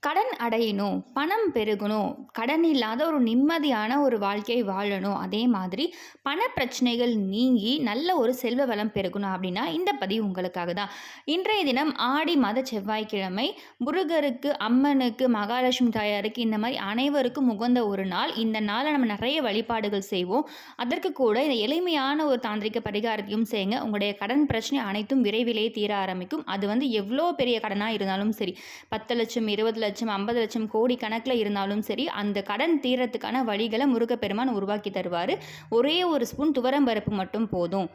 கடன் அடையணும், பணம் பெருகணும், கடன் இல்லாத ஒரு நிம்மதியான ஒரு வாழ்க்கை வாழணும். அதே மாதிரி பண பிரச்சனைகள் நீங்கி நல்ல ஒரு செல்வ வளம் பெருகணும் அப்படின்னா, இந்த பதிவு உங்களுக்காக தான். இன்றைய தினம் ஆடி மாத செவ்வாய்க்கிழமை முருகருக்கு, அம்மனுக்கு, மகாலட்சுமி தாயாருக்கு இந்த மாரி அனைவருக்கும் உகந்த ஒரு நாள். இந்த நாள்ல நம்ம நெறைய வழிபாடுகள் செய்வோம். அதற்கு கூட இந்த எளிமையான ஒரு தாந்திரிக பரிகாரத்தையும் செய்யுங்க. உங்களுடைய கடன் பிரச்சனை அனைத்தும் விரைவிலேயே தீர ஆரம்பிக்கும். அது வந்து எவ்வளோ பெரிய கடனா இருந்தாலும் சரி, 10,00,000, 20,00,000, 50,00,000 கோடி கணக்கில் இருந்தாலும் சரி, அந்த கடன் தீர்றதுக்கான வழிகளை முருகப்பெருமான் உருவாக்கி தருவார். ஒரே ஒரு ஸ்பூன் துவரம் பருப்பு மட்டும் போதும்.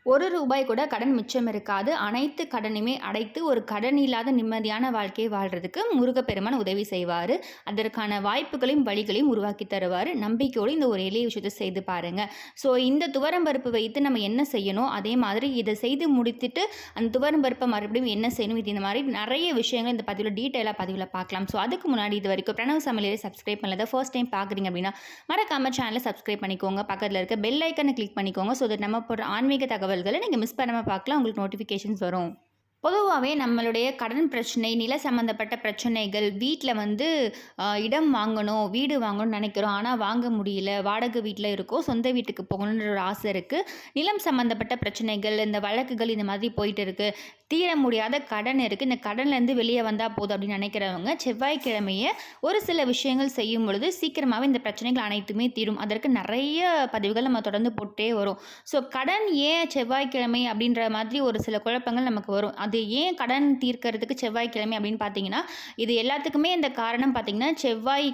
ரூ. 1 கூட கடன் மிச்சம் இருக்காது. அனைத்து கடனையுமே அடைத்து ஒரு கடன் இல்லாத நிம்மதியான வாழ்க்கையை வாழ்றதுக்கு முருகப்பெருமான் உதவி செய்வார். அதற்கான வாய்ப்புகளையும் வழிகளையும் உருவாக்கி தருவார். நம்பிக்கையோடு இந்த ஒரு எளிய விஷயத்தை செய்து பாருங்கள். ஸோ இந்த துவரம் பருப்பு வைத்து நம்ம என்ன செய்யணும், அதே மாதிரி இதை செய்து முடித்துட்டு அந்த துவரம் பருப்பை மறுபடியும் என்ன செய்யணும், இது இந்த மாதிரி நிறைய விஷயங்கள் இந்த பதிவில் டீட்டெயிலாக பதிவில் பார்க்கலாம். ஸோ அதுக்கு முன்னாடி இது வரைக்கும் பிரணவ் சமையலை சப்ஸ்கிரைப் பண்ணல, ஃபர்ஸ்ட் டைம் பார்க்குறீங்க அப்படின்னா மறக்காமல் சேனலை சப்ஸ்கிரைப் பண்ணிக்கோங்க. பக்கத்தில் இருக்க பெல் ஐக்கனை கிளிக் பண்ணிக்கோங்க. ஸோ தட் நம்ம போடுற ஆன்மீக தகவல்களை நீங்கள் மிஸ் பண்ணாமல் பார்க்கலாம். உங்களுக்கு நோட்டிஃபிகேஷன்ஸ் வரும். பொதுவாகவே நம்மளுடைய கடன் பிரச்சனை, நில சம்மந்தப்பட்ட பிரச்சனைகள், வீட்டில் வந்து இடம் வாங்கணும், வீடு வாங்கணும்னு நினைக்கிறோம். ஆனால் வாங்க முடியல, வாடகை வீட்டில் இருக்கோம், சொந்த வீட்டுக்கு போகணுன்ற ஒரு ஆசை இருக்குது. நிலம் சம்மந்தப்பட்ட பிரச்சனைகள், இந்த வழக்குகள் இந்த மாதிரி போயிட்டு இருக்குது. தீர முடியாத கடன் இருக்குது. இந்த கடன்லேருந்து வெளியே வந்தால் போதும் அப்படின்னு நினைக்கிறவங்க செவ்வாய்க்கிழமையை ஒரு சில விஷயங்கள் செய்யும் பொழுது சீக்கிரமாகவே இந்த பிரச்சனைகள் அனைத்துமே தீரும். அதற்கு நிறைய பதிவுகள் நம்ம தொடர்ந்து போட்டே வரும். ஸோ கடன் ஏன் செவ்வாய்க்கிழமை அப்படின்ற மாதிரி ஒரு சில குழப்பங்கள் நமக்கு வரும். அது ஏன் கடன் தீர்க்கறதுக்கு செவ்வாய்க்கிழமை அப்படின்னு பார்த்தீங்கன்னா, இது எல்லாத்துக்குமே இந்த காரணம் பார்த்தீங்கன்னா செவ்வாய்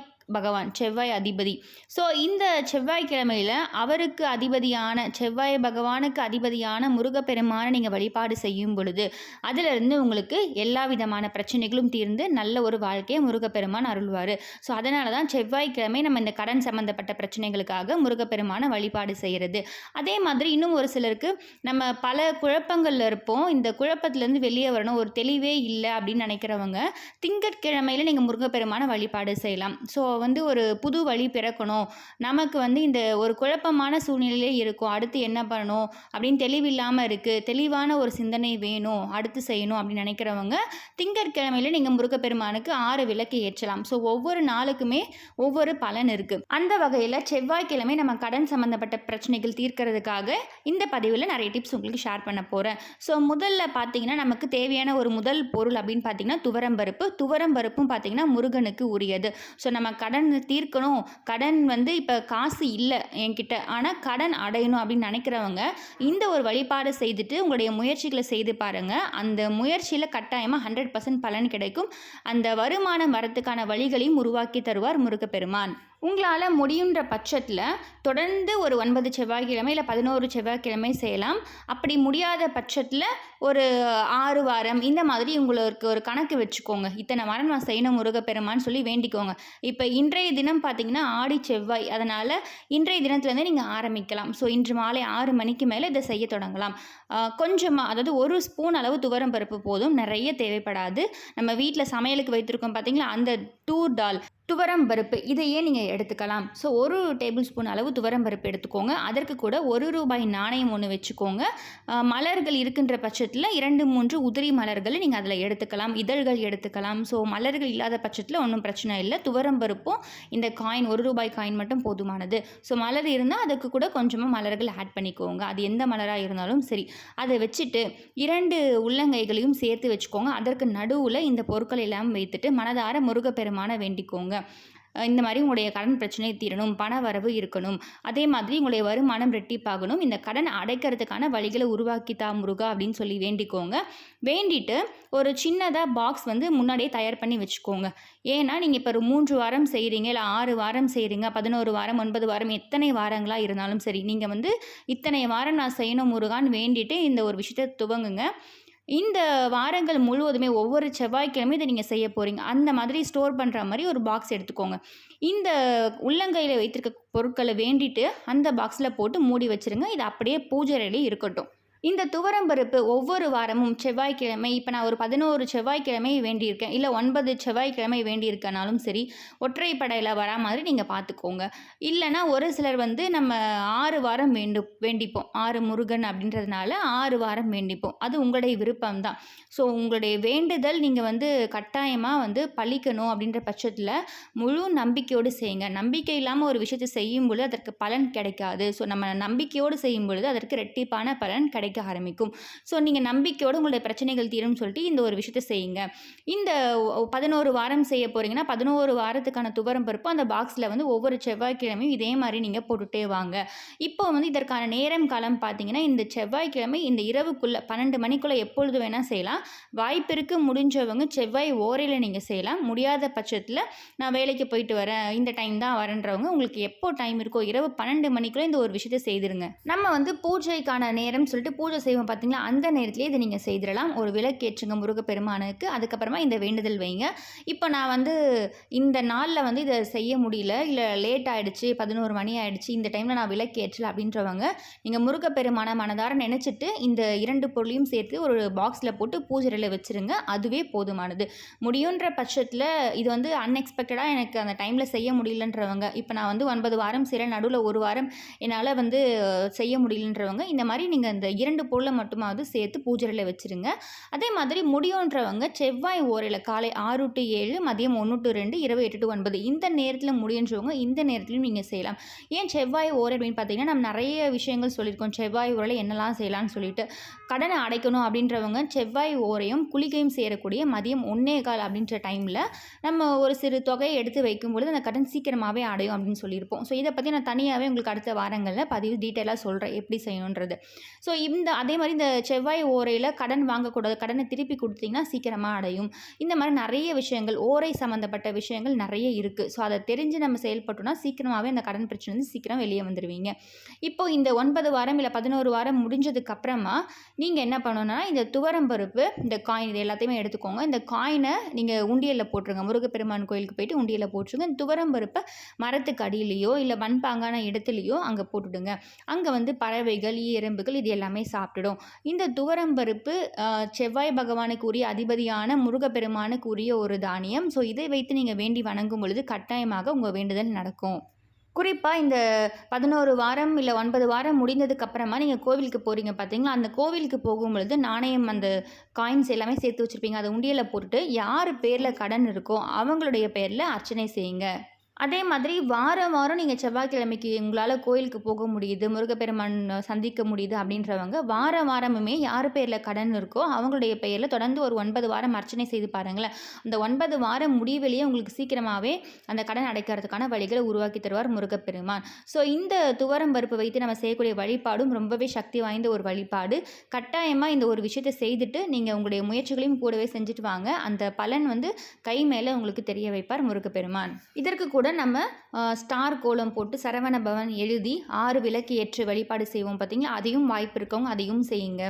அதிபதி. ஸோ இந்த செவ்வாய்க்கிழமையில் அவருக்கு அதிபதியான செவ்வாய் பகவானுக்கு அதிபதியான முருகப்பெருமானை நீங்கள் வழிபாடு செய்யும் பொழுது அதிலிருந்து உங்களுக்கு எல்லா விதமான பிரச்சனைகளும் தீர்ந்து நல்ல ஒரு வாழ்க்கையை முருகப்பெருமான் அருள்வார். ஸோ அதனால தான் செவ்வாய்க்கிழமை நம்ம இந்த கடன் சம்பந்தப்பட்ட பிரச்சனைகளுக்காக முருகப்பெருமானை வழிபாடு செய்கிறது. அதே மாதிரி இன்னும் ஒரு சிலருக்கு நம்ம பல குழப்பங்களில் இருப்போம். இந்த குழப்பத்திலேருந்து வெளியே வரணும், ஒரு தெளிவே இல்லை அப்படின்னு நினைக்கிறவங்க திங்கட்கிழமையில் நீங்கள் முருகப்பெருமானை வழிபாடு செய்யலாம். ஸோ வந்து ஒரு புது வழி பிறக்கணும், நமக்கு வந்து இந்த ஒரு குழப்பமான சூழ்நிலையிலே இருக்கும், அடுத்து என்ன பண்ணணும் அப்படின்னு தெளிவில்லாமல் இருக்குது, தெளிவான ஒரு சிந்தனை வேணும், அடுத்து செய்யணும் அப்படின்னு நினைக்கிறவங்க திங்கட்கிழமையில் நீங்கள் முருகப்பெருமானுக்கு 6 விளக்கு ஏற்றலாம். ஸோ ஒவ்வொரு நாளுக்குமே ஒவ்வொரு பலன் இருக்குது. அந்த வகையில் செவ்வாய்க்கிழமை நம்ம கடன் சம்மந்தப்பட்ட பிரச்சனைகள் தீர்க்கிறதுக்காக இந்த பதிவில் நிறைய டிப்ஸ் உங்களுக்கு ஷேர் பண்ண போகிறேன். ஸோ முதல்ல பார்த்தீங்கன்னா நமக்கு தேவையான ஒரு முதல் பொருள் அப்படின்னு பார்த்தீங்கன்னா துவரம்பருப்பு. துவரம்பருப்பும் பார்த்தீங்கன்னா முருகனுக்கு உரியது. ஸோ நம்ம கடன் தீர்க்கணும், கடன் வந்து இப்போ காசு இல்லை என்கிட்ட, ஆனால் கடன் அடையணும் அப்படின்னு நினைக்கிறவங்க இந்த ஒரு வழிபாடு செய்துட்டு உங்களுடைய முயற்சிகளை செய்து பாருங்கள். அந்த முயற்சியில் கட்டாயமாக 100% பலன் கிடைக்கும். அந்த வருமானம் வரத்துக்கான வழிகளையும் உருவாக்கி தருவார் முருகப்பெருமான். உங்களால் முடியுன்ற பட்சத்தில் தொடர்ந்து ஒரு 9 செவ்வாய்க்கிழமை இல்லை 11 செவ்வாய்க்கிழமை செய்யலாம். அப்படி முடியாத பட்சத்தில் ஒரு 6 வாரம் இந்த மாதிரி உங்களுக்கு ஒரு கணக்கு வச்சுக்கோங்க. இத்தனை வாரம் நான் செய்யணும் முருகப்பெருமான்னு சொல்லி வேண்டிக்கோங்க. இப்போ இன்றைய தினம் பார்த்தீங்கன்னா ஆடி செவ்வாய், அதனால் இன்றைய தினத்துலேருந்து நீங்கள் ஆரம்பிக்கலாம். ஸோ இன்று மாலை 6 மணிக்கு மேலே இதை செய்ய தொடங்கலாம். கொஞ்சமாக, அதாவது 1 ஸ்பூன் அளவு துவரம் பருப்பு போதும், நிறைய தேவைப்படாது. நம்ம வீட்டில் சமையலுக்கு வைத்திருக்கோம் பார்த்தீங்களா, அந்த டூர் டால் துவரம் பருப்பு இதையே நீங்கள் எடுத்துக்கலாம். ஸோ 1 டேபிள் ஸ்பூன் அளவு துவரம் பருப்பு எடுத்துக்கோங்க. அதற்கு கூட ₹1 நாணயம் ஒன்று வச்சுக்கோங்க. மலர்கள் இருக்கின்ற பட்சத்தில் 2, 3 உதிரி மலர்களை நீங்கள் அதில் எடுத்துக்கலாம், இதழ்கள் எடுத்துக்கலாம். ஸோ மலர்கள் இல்லாத பட்சத்தில் ஒன்றும் பிரச்சனை இல்லை. துவரம் பருப்பும் இந்த காயின் ₹1 காயின் மட்டும் போதுமானது. ஸோ மலர் இருந்தால் அதுக்கு கூட கொஞ்சமாக மலர்கள் ஆட் பண்ணிக்கோங்க. அது எந்த மலராக இருந்தாலும் சரி. அதை வச்சுட்டு 2 உள்ளங்கைகளையும் சேர்த்து வச்சுக்கோங்க. அதற்கு நடுவில் இந்த பொருட்கள் எல்லாம் வைத்துட்டு மனதார முருகப்பெருமான வேண்டிக்கோங்க. இந்த மாதிரி உங்களுடைய கடன் பிரச்சனை தீரணும், பண வரவு இருக்கணும், அதே மாதிரி உங்களுடைய வருமானம் ரெட்டிப்பாகணும், இந்த கடன் அடைக்கிறதுக்கான வழிகளை உருவாக்கித்தா முருகா அப்படின்னு சொல்லி வேண்டிக்கோங்க. வேண்டிட்டு ஒரு சின்னதாக பாக்ஸ் வந்து முன்னாடியே தயார் பண்ணி வச்சுக்கோங்க. ஏன்னா நீங்கள் இப்போ ஒரு 3 வாரம் செய்கிறீங்க, இல்லை 6 வாரம் செய்கிறீங்க, 11 வாரம், 9 வாரம், எத்தனை வாரங்களாக இருந்தாலும் சரி, நீங்கள் வந்து இத்தனை வாரம் நான் செய்யணும் முருகான்னு வேண்டிட்டு இந்த ஒரு விஷயத்தை துவங்குங்க. இந்த வாரங்கள் முழுவதுமே ஒவ்வொரு செவ்வாய்க்கிழமை இதை நீங்கள் செய்ய போகிறீங்க. அந்த மாதிரி ஸ்டோர் பண்ணுற மாதிரி ஒரு பாக்ஸ் எடுத்துக்கோங்க. இந்த உள்ளங்கையில் வைத்திருக்க பொருட்களை வேண்டிட்டு அந்த பாக்ஸில் போட்டு மூடி வச்சுருங்க. இது அப்படியே பூஜை அறையிலே இருக்கட்டும். இந்த துவரம் பருப்பு ஒவ்வொரு வாரமும் செவ்வாய்க்கிழமை இப்போ நான் ஒரு 11 செவ்வாய்க்கிழமை வேண்டியிருக்கேன், இல்லை 9 செவ்வாய்க்கிழமை வேண்டியிருக்கனாலும் சரி, ஒற்றைப்படையில் வரா மாதிரி நீங்கள் பார்த்துக்கோங்க. இல்லைனா ஒரு சிலர் வந்து நம்ம 6 வாரம் வேண்டிப்போம். 6 முருகன் அப்படின்றதுனால 6 வாரம் வேண்டிப்போம். அது உங்களுடைய விருப்பம் தான். ஸோ உங்களுடைய வேண்டுதல் நீங்கள் வந்து கட்டாயமாக வந்து பழிக்கணும் அப்படின்ற பட்சத்தில் முழு நம்பிக்கையோடு செய்யுங்க. நம்பிக்கை இல்லாமல் ஒரு விஷயத்தை செய்யும் பொழுது அதற்கு பலன் கிடைக்காது. ஸோ நம்ம நம்பிக்கையோடு செய்யும் பொழுது அதற்கு ரெட்டிப்பான பலன் கிடைக்க ஆரம்பிக்கும். ஸோ நீங்கள் நம்பிக்கையோடு உங்களுடைய பிரச்சனைகள் தீரும்னு சொல்லிட்டு இந்த ஒரு விஷயத்தை செய்யுங்க. இந்த 11 வாரம் செய்ய போகிறீங்கன்னா 11 வாரத்துக்கான துவரம் பருப்பு அந்த பாக்ஸில் வந்து ஒவ்வொரு செவ்வாய்க்கிழமையும் இதே மாதிரி நீங்கள் போட்டுகிட்டே வாங்க. இப்போ வந்து இதற்கான நேரம் காலம் பார்த்தீங்கன்னா இந்த செவ்வாய்க்கிழமை இந்த இரவுக்குள்ளே 12 மணிக்குள்ளே எப்பொழுது வேணால் செய்யலாம். வாய்ப்பிற்கு முடிஞ்சவங்க செவ்வாய் ஓரையில் நீங்கள் செய்யலாம். முடியாத பட்சத்தில் நான் வேலைக்கு போயிட்டு வரேன், இந்த டைம் தான் வரேன்றவங்க உங்களுக்கு எப்போ டைம் இருக்கோ இரவு 12 மணிக்குள்ளே இந்த ஒரு விஷயத்தை செய்திருங்க. நம்ம வந்து பூஜைக்கான நேரம் சொல்லிட்டு பூஜை செய்வோம் பார்த்தீங்களா, அந்த நேரத்திலே இதை நீங்கள் செய்திடலாம். ஒரு விளக்கேற்றுங்க முருகப்பெருமானுக்கு. அதுக்கப்புறமா இந்த வேண்டுதல் வைங்க. இப்போ நான் வந்து இந்த நாளில் வந்து இதை செய்ய முடியல, இல்லை லேட் ஆகிடுச்சு, 11 மணி ஆகிடுச்சு, இந்த டைமில் நான் விளக்கேற்றல அப்படின்றவங்க நீங்கள் முருகப்பெருமான மனதார நினச்சிட்டு இந்த 2 பொருளையும் சேர்த்து ஒரு பாக்ஸில் போட்டு பூஜையில் வச்சுருங்க. அதுவே போதுமானது. முடியுன்ற பட்சத்தில் இது வந்து அன்எக்ஸ்பெக்டடாக எனக்கு அந்த டைமில் செய்ய முடியலன்றவங்க, இப்போ நான் வந்து 9 வாரம் செய்கிறேன், நடுவில் ஒரு வாரம் என்னால் வந்து செய்ய முடியலன்றவங்க இந்த மாதிரி நீங்கள் இந்த 2 பொருளை மட்டுமாவது சேர்த்து பூஜையில் வச்சுருங்க. அதே மாதிரி முடியுன்றவங்க செவ்வாய் ஓரையில் காலை 6 to 7, மதியம் 1 to 2, இரவு 8 to 9 இந்த நேரத்தில் முடியுன்றவங்க இந்த நேரத்துலையும் நீங்கள் செய்யலாம். ஏன் செவ்வாய் ஓரை அப்படின்னு பார்த்தீங்கன்னா நம்ம நிறைய விஷயங்கள் சொல்லியிருக்கோம். செவ்வாய் ஓரையில் என்னெல்லாம் செய்யலாம்னு சொல்லிட்டு கடனை அடைக்கணும் அப்படின்றவங்க செவ்வாய் ஓரையும் குளிகையும் சேரக்கூடிய மதியம் 1:15 அப்படின்ற டைமில் நம்ம ஒரு சிறு தொகையை எடுத்து வைக்கும்பொழுது அந்த கடன் சீக்கிரமாகவே அடையும் அப்படின்னு சொல்லியிருப்போம். ஸோ இதை பற்றி நான் தனியாகவே உங்களுக்கு அடுத்த வாரங்களில் பதிவு டீட்டெயிலாக சொல்கிறேன் எப்படி செய்யணுன்றது. ஸோ அதே மாதிரி இந்த செவ்வாய் ஓரையில் கடன் வாங்கக்கூடாது, கடனை திருப்பி கொடுத்தீங்கன்னா சீக்கிரமாக அடையும். இந்த மாதிரி நிறைய விஷயங்கள் ஓரை சம்மந்தப்பட்ட விஷயங்கள் நிறைய இருக்குது. ஸோ அதை தெரிஞ்சு நம்ம செயல்பட்டோம்னா சீக்கிரமாகவே அந்த கடன் பிரச்சனை வந்து சீக்கிரம் வெளியே வந்துடுவீங்க. இப்போ இந்த 9 வாரம் இல்லை 11 வாரம் முடிஞ்சதுக்கப்புறமா நீங்கள் என்ன பண்ணணும்னா இந்த துவரம் பருப்பு, இந்த காயின் இது எல்லாத்தையுமே எடுத்துக்கோங்க. இந்த காயினை நீங்கள் உண்டியலில் போட்டுருங்க. முருகப்பெருமான் கோயிலுக்கு போயிட்டு உண்டியலில் போட்டுருங்க. இந்த துவரம் பருப்பை மரத்துக்கு அடியிலையோ இல்லை மண்பாங்கான இடத்துலையோ அங்கே போட்டுடுங்க. அங்கே வந்து பறவைகள், எறும்புகள் இது எல்லாமே சாப்பிட்டுடும். இந்த துவரம் பருப்பு செவ்வாய் பகவானுக்கு உரிய அதிபதியான முருகப்பெருமானுக்கு உரிய ஒரு தானியம். ஸோ இதை வைத்து நீங்கள் வேண்டி வணங்கும் பொழுது கட்டாயமாக உங்கள் வேண்டுதல் நடக்கும். குறிப்பாக இந்த 11 வாரம் இல்லை 9 வாரம் முடிந்ததுக்கப்புறமா நீங்கள் கோவிலுக்கு போகிறீங்க பார்த்தீங்களா, அந்த கோவிலுக்கு போகும்பொழுது நாணயம் அந்த காயின்ஸ் எல்லாமே சேர்த்து வச்சுருப்பீங்க. அதை உண்டியலில் போட்டுட்டு யார் பேரில் கடன் இருக்கோ அவங்களுடைய பேரில் அர்ச்சனை செய்யுங்க. அதே மாதிரி வாரம் வாரம் நீங்கள் செவ்வாய்க்கிழமைக்கு உங்களால் கோயிலுக்கு போக முடியுது, முருகப்பெருமான் சந்திக்க முடியுது அப்படின்றவங்க வாரமுமே யார் பேரில் கடன் இருக்கோ அவங்களுடைய பெயரில் தொடர்ந்து ஒரு 9 வாரம் அர்ச்சனை செய்து பாருங்களேன். அந்த 9 வாரம் முடிவிலேயே உங்களுக்கு சீக்கிரமாகவே அந்த கடன் அடைக்கிறதுக்கான வழிகளை உருவாக்கி தருவார் முருகப்பெருமான். ஸோ இந்த துவரம் பருப்பு வைத்து நம்ம செய்யக்கூடிய வழிபாடும் ரொம்பவே சக்தி வாய்ந்த ஒரு வழிபாடு. கட்டாயமாக இந்த ஒரு விஷயத்தை செய்துட்டு நீங்கள் உங்களுடைய முயற்சிகளையும் கூடவே செஞ்சுட்டு வாங்க. அந்த பலன் வந்து கை மேலே உங்களுக்கு தெரிய வைப்பார் முருகப்பெருமான். இதற்கு கூட நம்ம ஸ்டார் கோலம் போட்டு சரவண பவன் எழுதி 6 விளக்கு ஏற்று வழிபாடு செய்வோம் பார்த்தீங்களா, அதையும் வாய்ப்பு இருக்கவங்க அதையும் செய்யுங்க.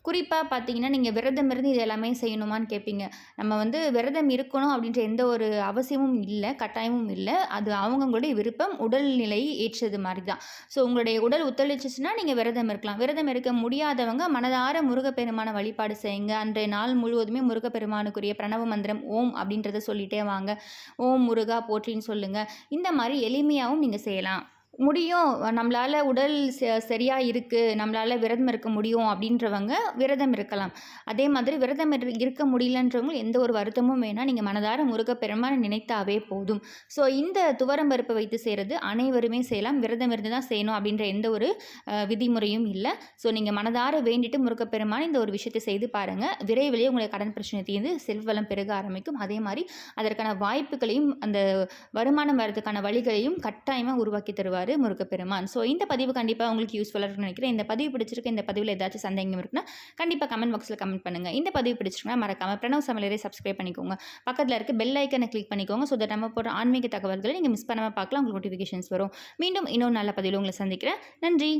குறிப்பாக பார்த்தீங்கன்னா நீங்கள் விரதம் இருந்து இது எல்லாமே செய்யணுமான்னு கேட்பீங்க. நம்ம வந்து விரதம் இருக்கணும் அப்படின்ற எந்த ஒரு அவசியமும் இல்லை, கட்டாயமும் இல்லை. அது அவங்கவுங்களுடைய விருப்பம், உடல்நிலை ஏற்றது மாதிரி தான். ஸோ உங்களுடைய உடல் ஒத்துழைச்சிச்சுன்னா நீங்கள் விரதம் இருக்கலாம். விரதம் இருக்க முடியாதவங்க மனதார முருகப்பெருமான வழிபாடு செய்யுங்க. அன்றைய நாள் முழுவதுமே முருகப்பெருமானுக்குரிய பிரணவ மந்திரம் ஓம் அப்படின்றத சொல்லிகிட்டே வாங்க. ஓம் முருகா போற்றின்னு சொல்லுங்கள். இந்த மாதிரி எளிமையாகவும் நீங்கள் செய்யலாம். முடியும், நம்மளால் உடல் சரியாக இருக்குது, நம்மளால் விரதம் இருக்க முடியும் அப்படின்றவங்க விரதம் இருக்கலாம். அதே மாதிரி விரதம் இருக்க முடியலன்றவங்க எந்த ஒரு வருத்தமும் வேணால் நீங்கள் மனதார முருகப்பெருமானை நினைத்தாவே போதும். ஸோ இந்த துவரம் பருப்பை வைத்து செய்கிறது அனைவருமே செய்யலாம். விரதம் இருந்து தான் செய்யணும் அப்படின்ற எந்த ஒரு விதிமுறையும் இல்லை. ஸோ நீங்கள் மனதார வேண்டிட்டு முருகப்பெருமான் இந்த ஒரு விஷயத்தை செய்து பாருங்கள். விரைவிலேயே உங்களுக்கு கடன் பிரச்சனை தீர்ந்து செல்வளம் பெருக ஆரம்பிக்கும். அதே மாதிரி அதற்கான வாய்ப்புகளையும் அந்த வருமானம் வரதுக்கான வழிகளையும் கட்டாயமாக உருவாக்கி தருவார் முருகப்பெருமான். ஸோ இந்த பதிவு கண்டிப்பாக உங்களுக்கு யூஸ்ஃபுல்லாக இருக்குன்னு நினைக்கிறேன். இந்த பதிவு பிடிச்சிருக்கு, இந்த பதிவில் ஏதாச்சும் சந்தேகம் இருக்குன்னா கண்டிப்பாக கமெண்ட் பாக்ஸில் கமெண்ட் பண்ணுங்கள். இந்த பதிவு பிடிச்சிருக்குன்னா மறக்காமல் பிரணவ் சமையலரை சப்ஸ்கிரைப் பண்ணிக்கோங்க. பக்கத்தில் இருக்க பெல் ஐக்கனை கிளிக் பண்ணிக்கோங்க. ஸோ தட் நம்ம போகிற ஆன்மீக தகவல்களை நீங்கள் மிஸ் பண்ணாமல் பார்க்கலாம். உங்களுக்கு நோட்டிஃபிகேஷன்ஸ் வரும். மீண்டும் இன்னொரு நல்ல பதிவில் உங்களை சந்திக்கிறேன். நன்றி.